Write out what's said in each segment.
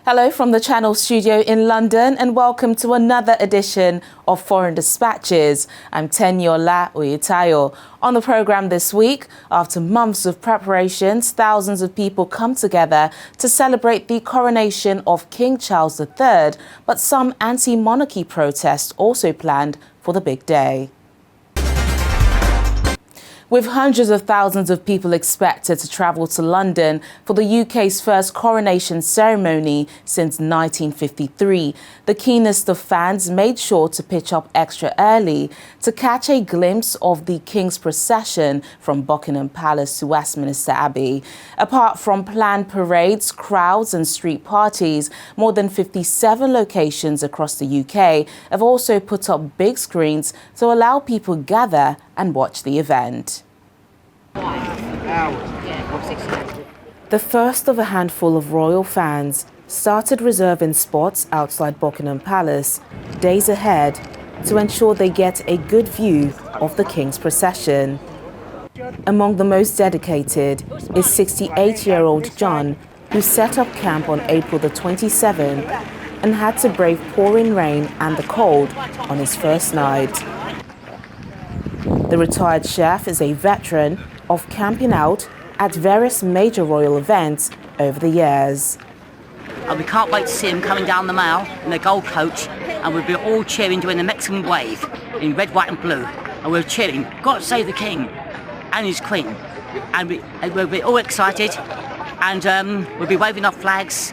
Hello from the Channel studio in London and welcome to another edition of Foreign Dispatches. I'm Tenyola Oyetayo. On the programme this week, after months of preparations, thousands of people come together to celebrate the coronation of King Charles III, but some anti-monarchy protests also planned for the big day. With hundreds of thousands of people expected to travel to London for the UK's first coronation ceremony since 1953, the keenest of fans made sure to pitch up extra early to catch a glimpse of the King's procession from Buckingham Palace to Westminster Abbey. Apart from planned parades, crowds and street parties, more than 57 locations across the UK have also put up big screens to allow people gather and watch the event. The first of a handful of royal fans started reserving spots outside Buckingham Palace days ahead to ensure they get a good view of the King's procession. Among the most dedicated is 68-year-old John, who set up camp on April the 27th and had to brave pouring rain and the cold on his first night. The retired chef is a veteran of camping out at various major royal events over the years. And we can't wait to see him coming down the Mall in the gold coach, and we'll be all cheering during the Mexican wave in red, white and blue. And we're cheering, God save the King and his Queen. And we'll be all excited, and we'll be waving our flags.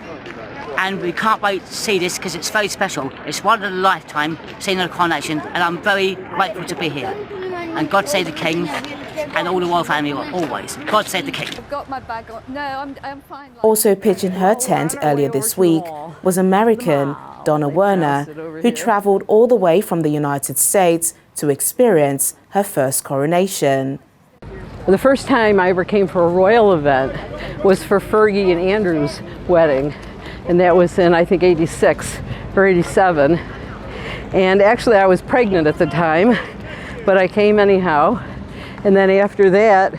And we can't wait to see this because it's very special. It's one in a lifetime seeing a coronation, and I'm very grateful to be here. And God save the King and all the royal family always. God save the King. I've got my bag on. No, I'm fine. Also pitching her tent earlier this week was American Donna Werner, who travelled all the way from the United States to experience her first coronation. The first time I ever came for a royal event was for Fergie and Andrew's wedding. And that was in, I think, 86 or 87. And actually I was pregnant at the time, but I came anyhow. And then after that,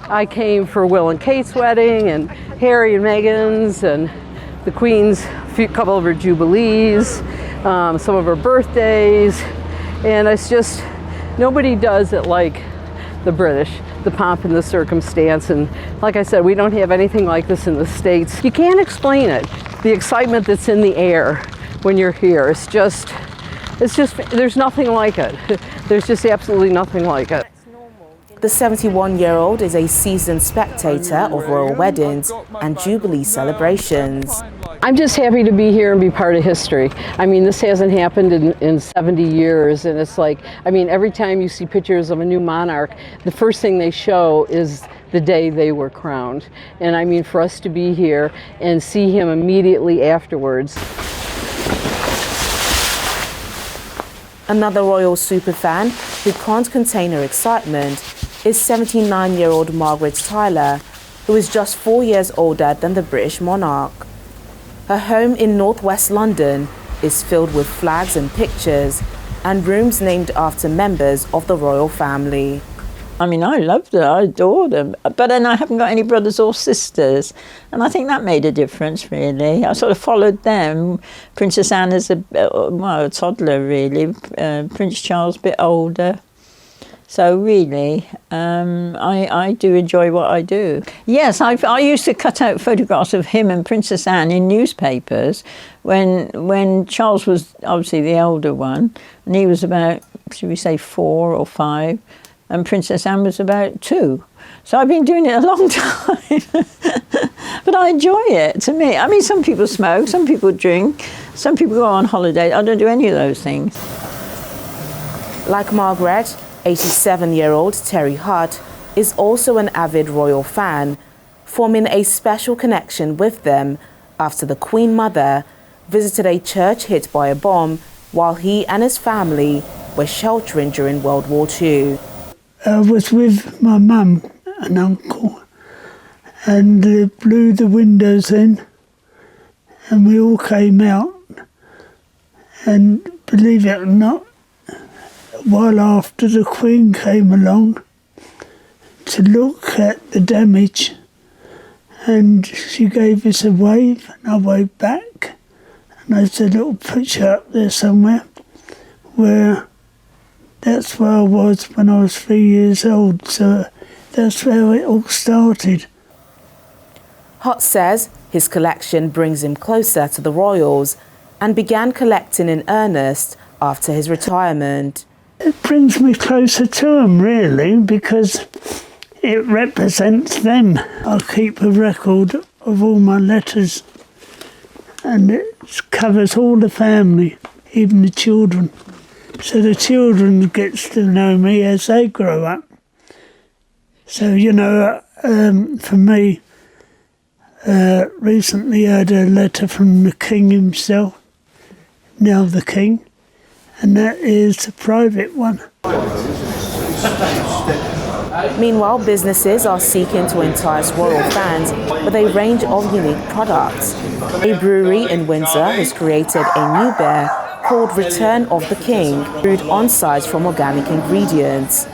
I came for Will and Kate's wedding and Harry and Meghan's and the Queen's couple of her jubilees, some of her birthdays. And it's just, nobody does it like the British, the pomp and the circumstance. And like I said, we don't have anything like this in the States. You can't explain it. The excitement that's in the air when you're here, it's just, there's nothing like it. There's just absolutely nothing like it. The 71-year-old is a seasoned spectator of royal weddings and jubilee celebrations. I'm just happy to be here and be part of history. I mean, this hasn't happened in 70 years, and it's like, I mean, every time you see pictures of a new monarch, the first thing they show is the day they were crowned. And I mean, for us to be here and see him immediately afterwards. Another royal superfan who can't contain her excitement is 79-year-old Margaret Tyler, who is just 4 years older than the British monarch. Her home in northwest London is filled with flags and pictures and rooms named after members of the royal family. I mean, I loved it, I adored them, but then I haven't got any brothers or sisters, and I think that made a difference, really. I sort of followed them. Princess Anne is a toddler, really. Prince Charles a bit older. So really, I do enjoy what I do. Yes, I used to cut out photographs of him and Princess Anne in newspapers when Charles was obviously the older one, and he was about, should we say, 4 or 5, and Princess Anne was about 2. So I've been doing it a long time, but I enjoy it. To me, I mean, some people smoke, some people drink, some people go on holiday. I don't do any of those things. Like Margaret, 87-year-old Terry Hutt is also an avid royal fan, forming a special connection with them after the Queen Mother visited a church hit by a bomb while he and his family were sheltering during World War II. I was with my mum and uncle, and they blew the windows in, and we all came out, and believe it or not, while after the Queen came along to look at the damage, and she gave us a wave, and I waved back, and there's a little picture up there somewhere where that's where I was when I was 3 years old, so that's where it all started. Hott says his collection brings him closer to the royals and began collecting in earnest after his retirement. It brings me closer to them, really, because it represents them. I keep a record of all my letters, and it covers all the family, even the children. So the children gets to know me as they grow up. So, you know, for me, recently I had a letter from the King himself, now the King, and that is a private one. Meanwhile, businesses are seeking to entice royal fans with a range of unique products. A brewery in Windsor has created a new beer called Return of the King, brewed on-site from organic ingredients.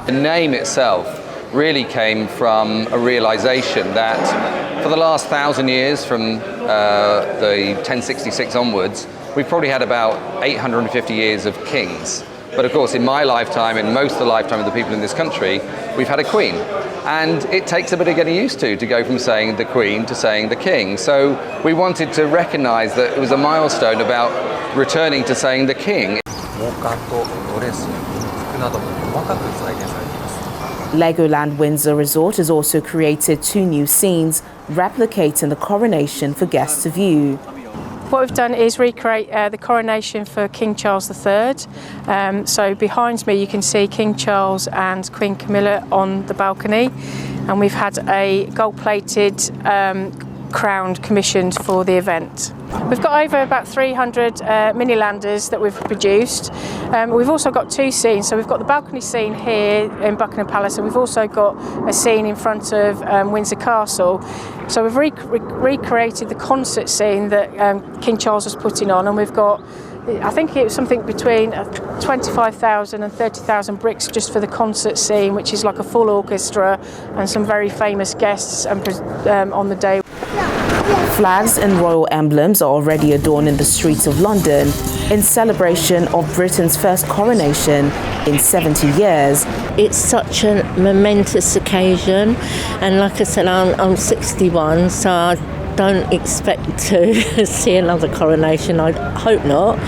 The name itself really came from a realization that for the last 1,000 years, from the 1066 onwards, we've probably had about 850 years of kings. But of course, in my lifetime, and most of the lifetime of the people in this country, we've had a queen. And it takes a bit of getting used to go from saying the queen to saying the king. So we wanted to recognize that it was a milestone about returning to saying the king. Legoland Windsor Resort has also created 2 new scenes replicating the coronation for guests to view. What we've done is recreate the coronation for King Charles III. So behind me you can see King Charles and Queen Camilla on the balcony, and we've had a gold-plated crown commissioned for the event. We've got over about 300 mini landers that we've produced. We've also got 2 scenes, so we've got the balcony scene here in Buckingham Palace, and we've also got a scene in front of Windsor Castle. So we've recreated the concert scene that King Charles was putting on, and we've got, I think it was something between 25,000 and 30,000 bricks just for the concert scene, which is like a full orchestra and some very famous guests on the day. Flags and royal emblems are already adorning the streets of London in celebration of Britain's first coronation in 70 years. It's such a momentous occasion, and like I said, I'm 61, so I don't expect to see another coronation. I hope not,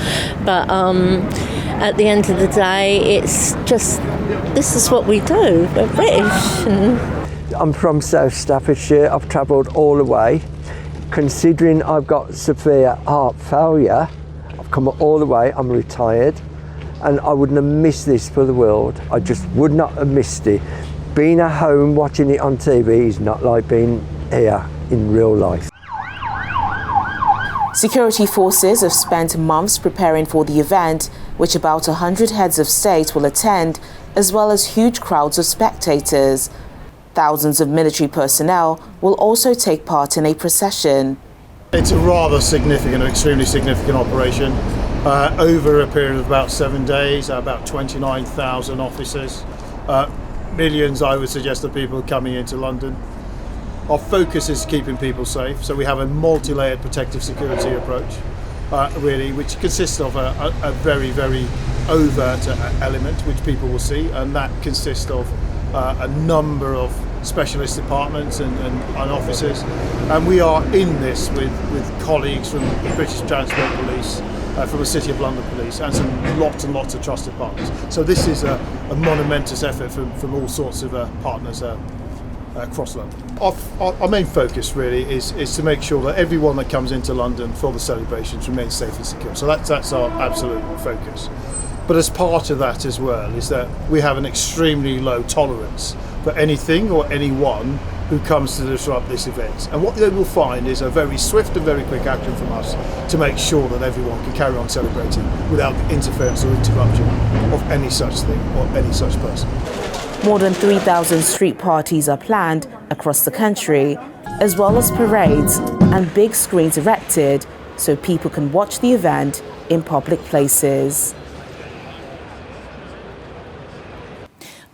but at the end of the day, it's just, this is what we do. We're British. I'm from South Staffordshire. I've travelled all the way. Considering I've got severe heart failure, I've come all the way, I'm retired, and I wouldn't have missed this for the world. I just would not have missed it. Being at home watching it on TV is not like being here in real life. Security forces have spent months preparing for the event, which about 100 heads of state will attend, as well as huge crowds of spectators. Thousands of military personnel will also take part in a procession. It's a rather significant, extremely significant operation. Over a period of about 7 days, about 29,000 officers, millions, I would suggest, of people coming into London. Our focus is keeping people safe, so we have a multi-layered protective security approach, really, which consists of a very, very overt element which people will see, and that consists of a number of specialist departments and officers, and we are in this with colleagues from the British Transport Police, from the City of London Police, and some lots and lots of trusted partners. So this is a monumentous effort from all sorts of partners across London. Our main focus really is to make sure that everyone that comes into London for the celebrations remains safe and secure. So that's our absolute focus. But as part of that as well is that we have an extremely low tolerance for anything or anyone who comes to disrupt this event. And what they will find is a very swift and very quick action from us to make sure that everyone can carry on celebrating without interference or interruption of any such thing or any such person. More than 3,000 street parties are planned across the country, as well as parades and big screens erected so people can watch the event in public places.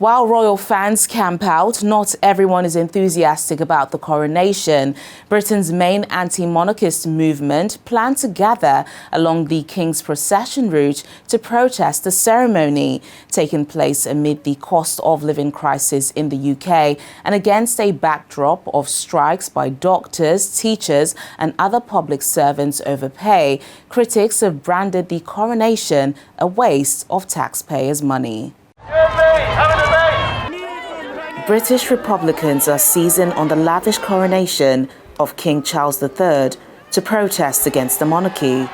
While royal fans camp out, not everyone is enthusiastic about the coronation. Britain's main anti-monarchist movement planned to gather along the King's procession route to protest the ceremony, taking place amid the cost of living crisis in the UK and against a backdrop of strikes by doctors, teachers and other public servants over pay. Critics have branded the coronation a waste of taxpayers' money. British Republicans are seizing on the lavish coronation of King Charles III to protest against the monarchy.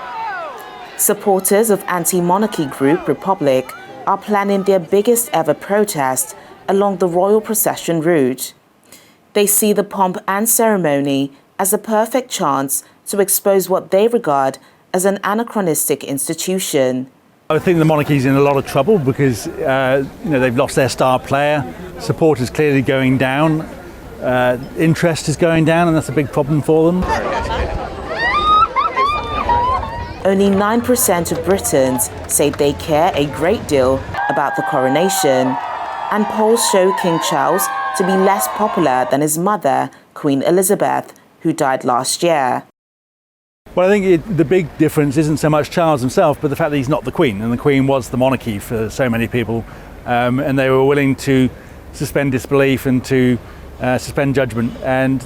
Supporters of anti-monarchy group Republic are planning their biggest ever protest along the royal procession route. They see the pomp and ceremony as a perfect chance to expose what they regard as an anachronistic institution. I think the monarchy's in a lot of trouble because they've lost their star player, support is clearly going down, interest is going down, and that's a big problem for them. Only 9% of Britons say they care a great deal about the coronation, and polls show King Charles to be less popular than his mother, Queen Elizabeth, who died last year. Well, I think the big difference isn't so much Charles himself, but the fact that he's not the Queen, and the Queen was the monarchy for so many people, and they were willing to suspend disbelief and to suspend judgment. And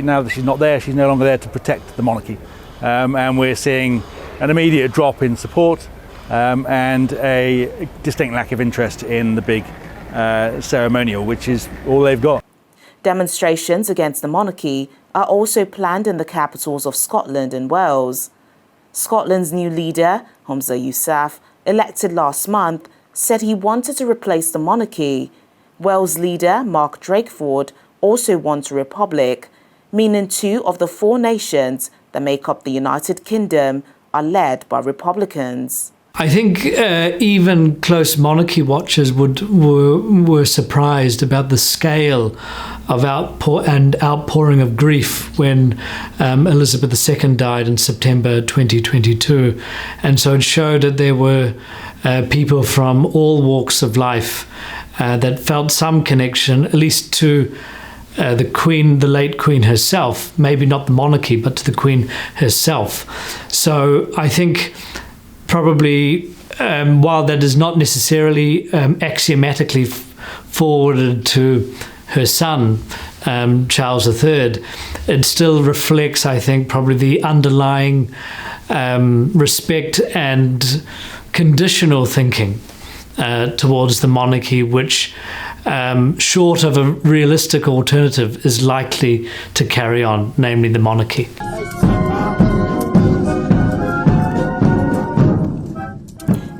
now that she's not there, she's no longer there to protect the monarchy. And we're seeing an immediate drop in support and a distinct lack of interest in the big ceremonial, which is all they've got. Demonstrations against the monarchy are also planned in the capitals of Scotland and Wales. Scotland's new leader, Humza Yousaf, elected last month, said he wanted to replace the monarchy. Wales leader Mark Drakeford also wants a republic, meaning 2 of the 4 nations that make up the United Kingdom are led by Republicans. I think even close monarchy watchers were surprised about the scale of outpouring of grief when Elizabeth II died in September 2022. And so it showed that there were people from all walks of life that felt some connection, at least to the Queen, the late Queen herself, maybe not the monarchy, but to the Queen herself. So I think probably, while that is not necessarily axiomatically forwarded to her son, Charles III, it still reflects, I think, probably the underlying respect and conditional thinking towards the monarchy, which, short of a realistic alternative, is likely to carry on, namely the monarchy.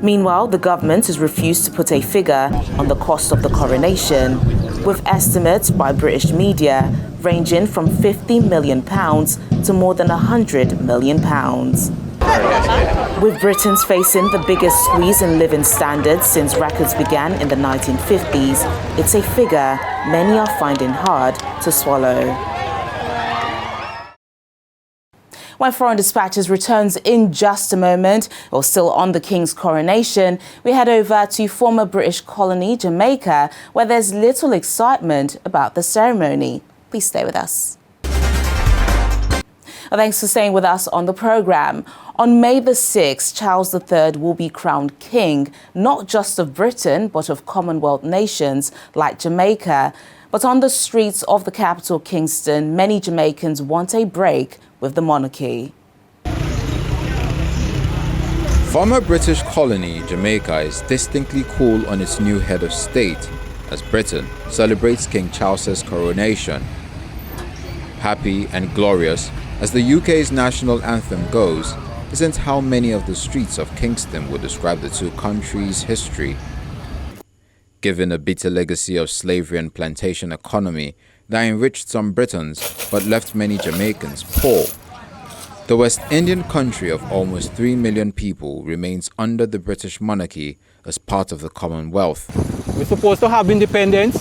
Meanwhile, the government has refused to put a figure on the cost of the coronation, with estimates by British media ranging from £50 million to more than £100 million. With Britons facing the biggest squeeze in living standards since records began in the 1950s, it's a figure many are finding hard to swallow. When Foreign Dispatches returns in just a moment, or still on the King's coronation, we head over to former British colony Jamaica, where there's little excitement about the ceremony. Please stay with us. Thanks for staying with us on the programme. On May the 6th, Charles III will be crowned king, not just of Britain, but of Commonwealth nations like Jamaica. But on the streets of the capital, Kingston, many Jamaicans want a break with the monarchy. Former British colony Jamaica is distinctly cool on its new head of state as Britain celebrates King Charles's coronation. Happy and glorious as the UK's national anthem goes, isn't how many of the streets of Kingston would describe the two countries' history. Given a bitter legacy of slavery and plantation economy that enriched some Britons but left many Jamaicans poor, the West Indian country of almost 3 million people remains under the British monarchy as part of the Commonwealth. We're supposed to have independence.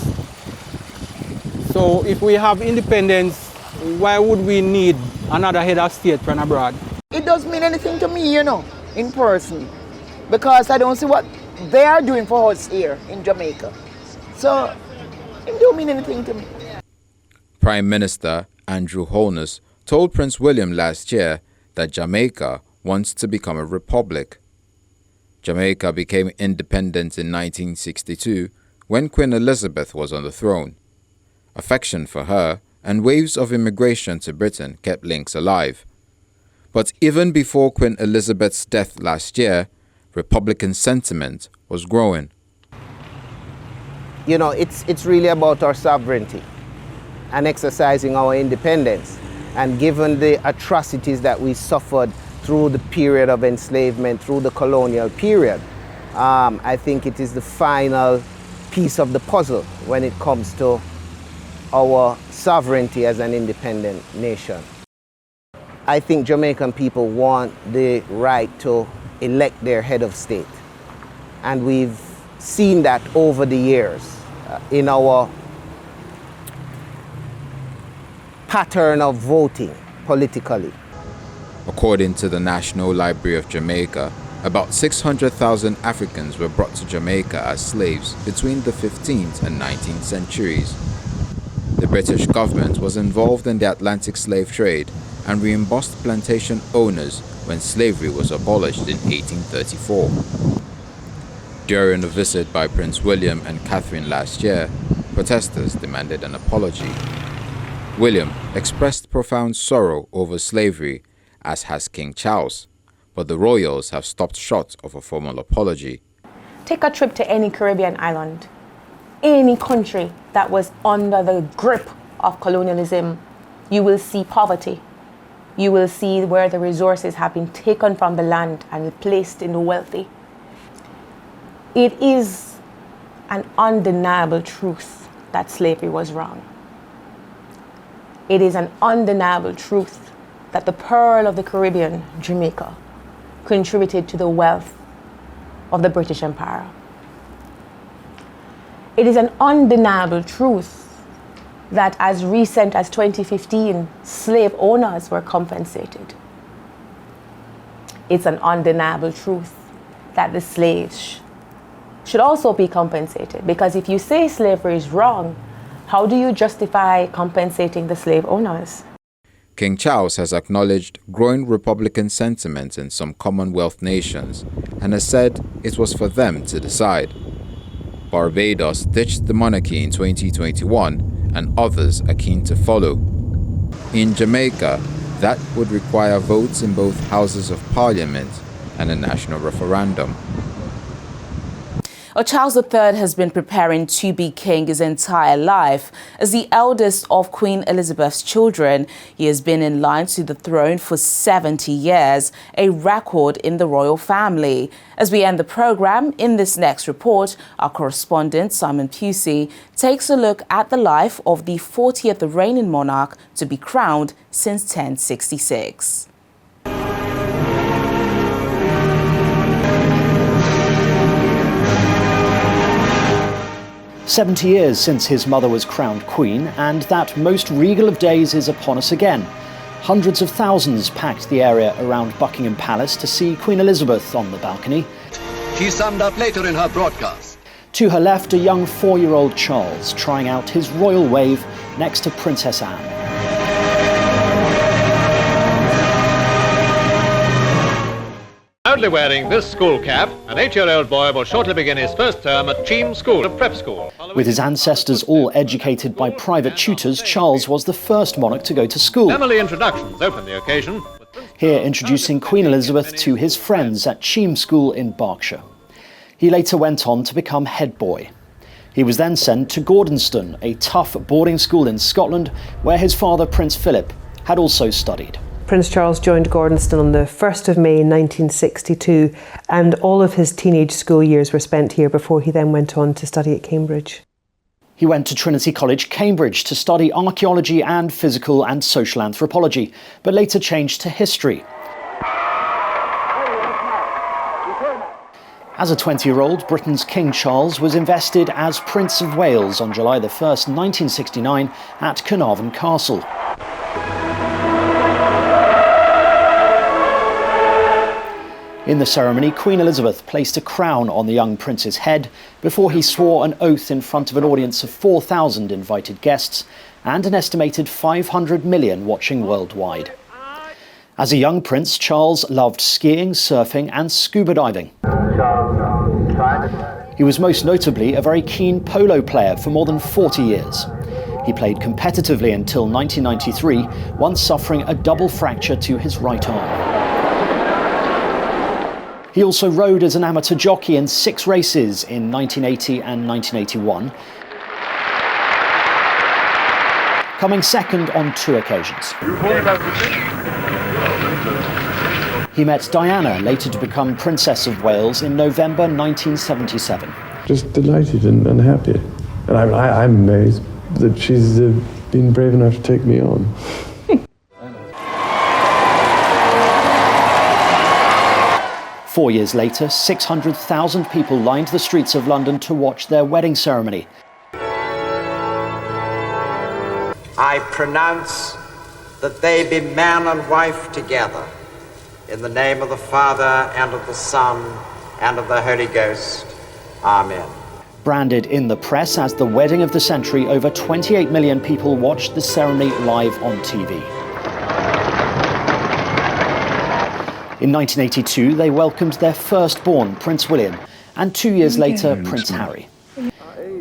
So if we have independence, why would we need another head of state from abroad? It doesn't mean anything to me, in person, because I don't see what they are doing for us here in Jamaica. So, it don't mean anything to me. Prime Minister Andrew Holness told Prince William last year that Jamaica wants to become a republic. Jamaica became independent in 1962 when Queen Elizabeth was on the throne. Affection for her and waves of immigration to Britain kept links alive. But even before Queen Elizabeth's death last year, Republican sentiment was growing. You know, it's really about our sovereignty and exercising our independence. And given the atrocities that we suffered through the period of enslavement, through the colonial period, I think it is the final piece of the puzzle when it comes to our sovereignty as an independent nation. I think Jamaican people want the right to elect their head of state. And we've seen that over the years in our pattern of voting politically. According to the National Library of Jamaica, about 600,000 Africans were brought to Jamaica as slaves between the 15th and 19th centuries. The British government was involved in the Atlantic slave trade and reimbursed plantation owners when slavery was abolished in 1834. During a visit by Prince William and Catherine last year, protesters demanded an apology. William expressed profound sorrow over slavery, as has King Charles, but the royals have stopped short of a formal apology. Take a trip to any Caribbean island, any country that was under the grip of colonialism, you will see poverty. You will see where the resources have been taken from the land and placed in the wealthy. It is an undeniable truth that slavery was wrong. It is an undeniable truth that the pearl of the Caribbean, Jamaica, contributed to the wealth of the British Empire. It is an undeniable truth that as recent as 2015, slave owners were compensated. It's an undeniable truth that the slaves should also be compensated, because if you say slavery is wrong, how do you justify compensating the slave owners? King Charles has acknowledged growing Republican sentiment in some Commonwealth nations and has said it was for them to decide. Barbados ditched the monarchy in 2021 and others are keen to follow. In Jamaica, that would require votes in both houses of parliament and a national referendum. Charles III has been preparing to be king his entire life. As the eldest of Queen Elizabeth's children, he has been in line to the throne for 70 years, a record in the royal family. As we end the program, in this next report, our correspondent Simon Pusey takes a look at the life of the 40th reigning monarch to be crowned since 1066. 70 years since his mother was crowned queen, and that most regal of days is upon us again. Hundreds of thousands packed the area around Buckingham Palace to see Queen Elizabeth on the balcony. She summed up later in her broadcast. To her left, a young 4-year-old Charles trying out his royal wave next to Princess Anne. Proudly wearing this school cap, an 8-year-old boy will shortly begin his first term at Cheam School, a prep school. With his ancestors all educated by private tutors, Charles was the first monarch to go to school. Family introductions open the occasion. Here introducing Queen Elizabeth to his friends at Cheam School in Berkshire. He later went on to become head boy. He was then sent to Gordonston, a tough boarding school in Scotland, where his father, Prince Philip, had also studied. Prince Charles joined Gordonston on the 1st of May 1962, and all of his teenage school years were spent here before he then went on to study at Cambridge. He went to Trinity College, Cambridge, to study archaeology and physical and social anthropology, but later changed to history. As a 20-year-old, Britain's King Charles was invested as Prince of Wales on July the 1st, 1969, at Carnarvon Castle. In the ceremony, Queen Elizabeth placed a crown on the young prince's head before he swore an oath in front of an audience of 4,000 invited guests and an estimated 500 million watching worldwide. As a young prince, Charles loved skiing, surfing and scuba diving. He was most notably a very keen polo player for more than 40 years. He played competitively until 1993, once suffering a double fracture to his right arm. He also rode as an amateur jockey in 6 races in 1980 and 1981, coming second on 2 occasions. He met Diana, later to become Princess of Wales, in November 1977. Just delighted and happy. And I'm amazed that she's been brave enough to take me on. Four years later, 600,000 people lined the streets of London to watch their wedding ceremony. I pronounce that they be man and wife together, in the name of the Father, and of the Son, and of the Holy Ghost. Amen. Branded in the press as the wedding of the century, over 28 million people watched the ceremony live on TV. In 1982, they welcomed their firstborn, Prince William, and 2 years later, Prince Harry.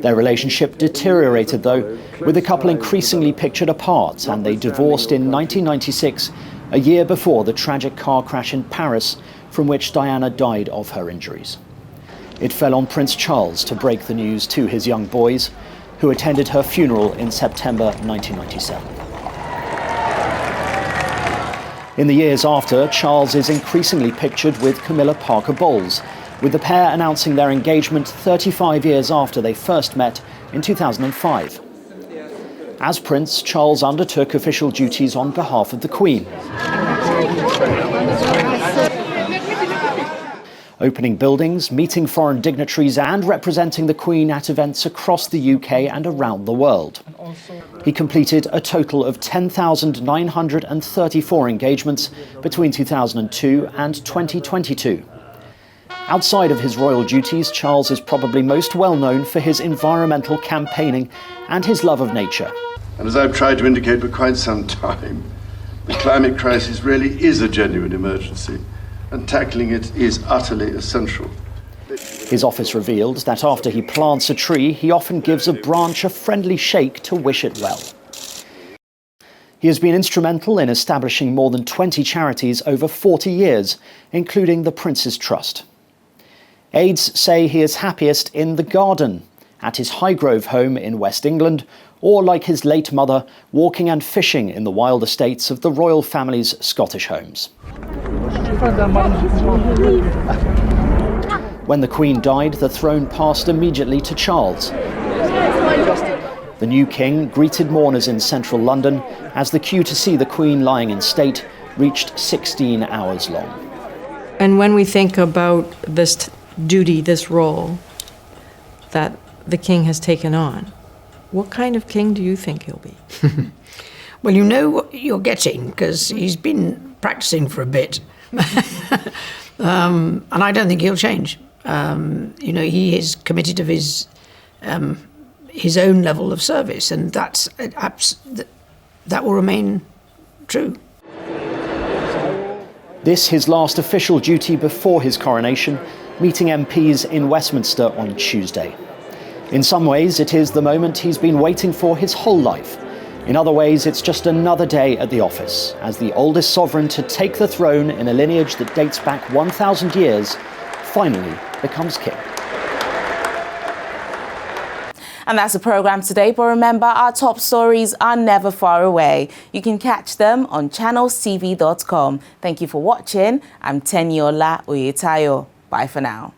Their relationship deteriorated, though, with the couple increasingly pictured apart, and they divorced in 1996, a year before the tragic car crash in Paris, from which Diana died of her injuries. It fell on Prince Charles to break the news to his young boys, who attended her funeral in September 1997. In the years after, Charles is increasingly pictured with Camilla Parker Bowles, with the pair announcing their engagement 35 years after they first met in 2005. As Prince, Charles undertook official duties on behalf of the Queen, opening buildings, meeting foreign dignitaries and representing the Queen at events across the UK and around the world. He completed a total of 10,934 engagements between 2002 and 2022. Outside of his royal duties, Charles is probably most well known for his environmental campaigning and his love of nature. And as I've tried to indicate for quite some time, the climate crisis really is a genuine emergency, and tackling it is utterly essential. His office revealed that after he plants a tree, he often gives a branch a friendly shake to wish it well. He has been instrumental in establishing more than 20 charities over 40 years, including the Prince's Trust. Aides say he is happiest in the garden, at his Highgrove home in West England, or like his late mother, walking and fishing in the wild estates of the royal family's Scottish homes. When the Queen died, the throne passed immediately to Charles. The new king greeted mourners in central London as the queue to see the Queen lying in state reached 16 hours long. And when we think about this duty, this role that the king has taken on, what kind of king do you think he'll be? Well, you know what you're getting because he's been practicing for a bit. And I don't think he'll change. He is committed of his own level of service, and that will remain true. This his last official duty before his coronation, meeting MPs in Westminster on Tuesday. In some ways, it is the moment he's been waiting for his whole life. In other ways, it's just another day at the office, as the oldest sovereign to take the throne in a lineage that dates back 1,000 years, finally becomes king. And that's the programme today, but remember, our top stories are never far away. You can catch them on channelstv.com. Thank you for watching. I'm Teniola Oyetayo. Bye for now.